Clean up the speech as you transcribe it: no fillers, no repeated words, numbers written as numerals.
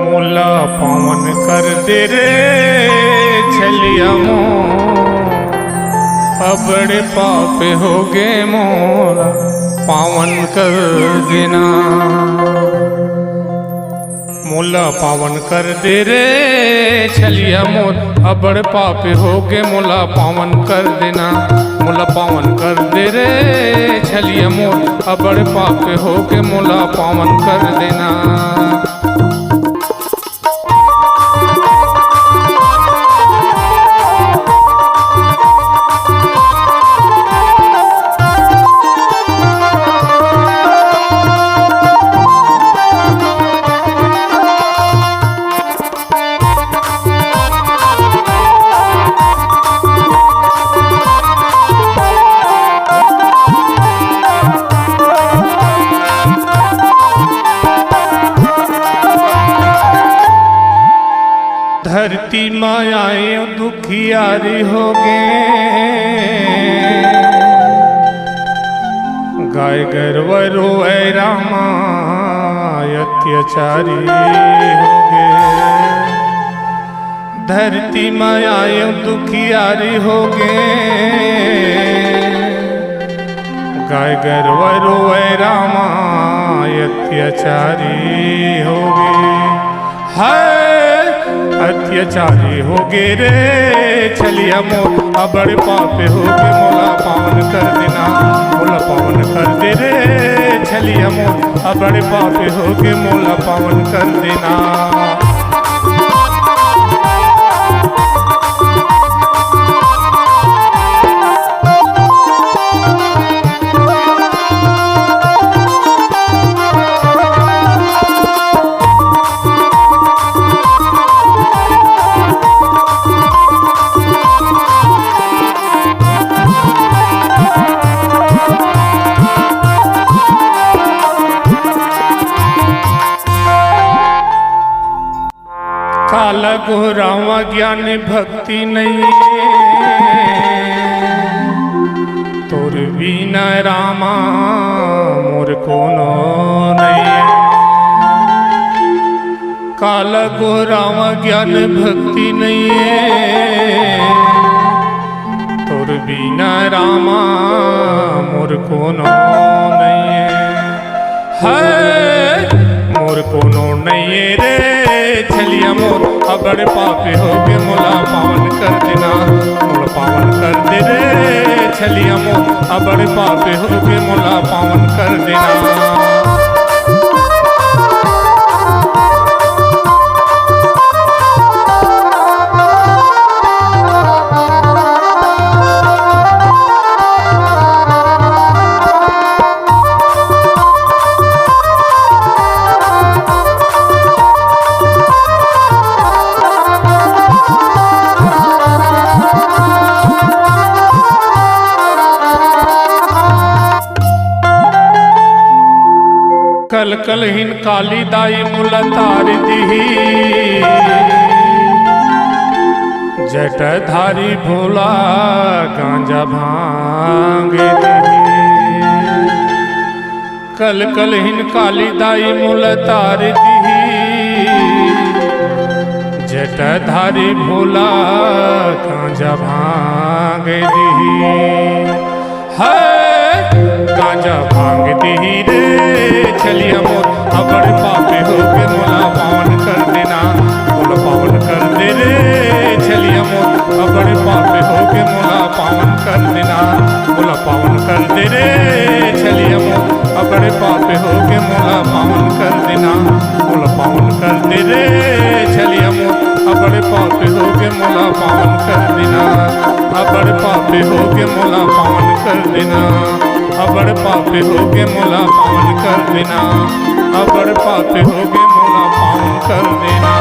मोला पावन कर दे रे छलिया मोर, अबड़े पाप हो गे मोला पावन कर देना। मोला पावन कर दे रे छलिया मोर, अबड़ पाप हो गे मोला पावन कर देना। मोला पावन कर दे रे छलिया मोर, अबड़ पाप हो गे मोला पावन कर देना। धरती मायाए दुखियारी हो गे, गाय गरवरो ऐ रामा अत्याचारी हो गे। धरती मायाए दुखियारी हो गे, गाय गरवरो ऐ रामा अत्याचारी हो गे। है अत्याचारी हो गे रे छलिया मोर, अबड़ पाप हो गे मोला पावन कर देना। मोला पावन कर दे रे छलिया मोर, अबड़ पाप हो गे मोला पावन कर देना। काला गोरावा ज्ञान भक्ति नहीं, तोर बिना रामा मोर कोनो नहीं। काला गोरावा ज्ञान भक्ति नहीं, तोर बिना रामा मोर कोनो नहीं है। मोर कोनो नहीं रे छलिया मोर, अबड़ पाप हो गे मोला पावन कर देना। मोला पावन कर दे रे छलिया मोर, अबड़ पाप हो गे मोला पावन कर देना। कल कल हिन काली दाई मुला तार दी, जटाधारी भोला गांजा भांग दी। कल कल हिन काली दाई मुला तार दी, जटाधारी भोला गांजा भांग दी। है गांजा भांग दी रे छलिया मोर, अबड़ पाप हो गे मोला पावन कर देना। मोला पावन कर दे रे छलिया मोर, अबड़ पाप हो गे मोला पावन कर देना। मोला पावन कर दे रे छलिया मोर, अबड़ पाप हो गे मोला पावन कर देना। मोला पावन कर दे रे छलिया मोर, अबड़ पाप हो गे मोला पावन कर देना। अबड़ पाप हो गे मोला पावन कर देना। अबड़ पाप हो गे मोला पावन कर देना। अबड़ पाप हो गे मोला पावन कर देना।